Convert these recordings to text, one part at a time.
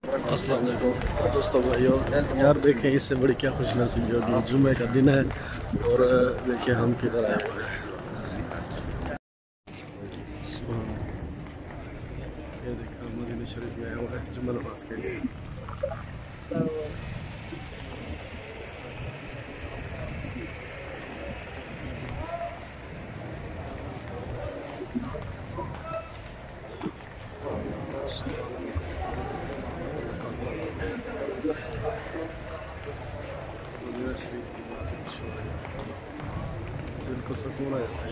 अस्सलाम वालेकुम दोस्तों भाइयों, यार देखें इससे बड़ी क्या खुश नसीबी होगी। जुम्मे का दिन है और देखिए हम किधर आए हुए हैं। ये देखिए मदीना शरीफ में आया हुआ है जुम्मा नमाज के लिए। मदीना शरीफ की बात दिल को सुकून आ जाता है।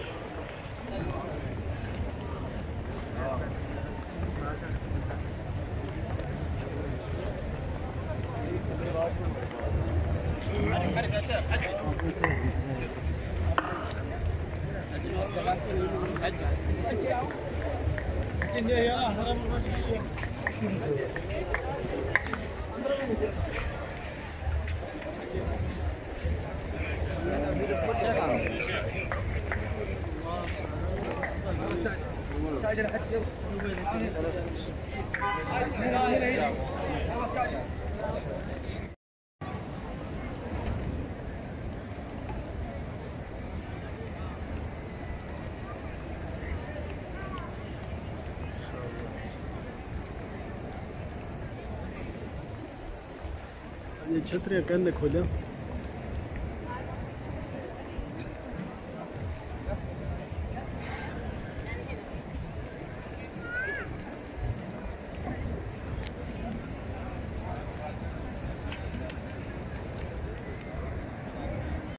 ये छतरियाँ कहने खोलिया।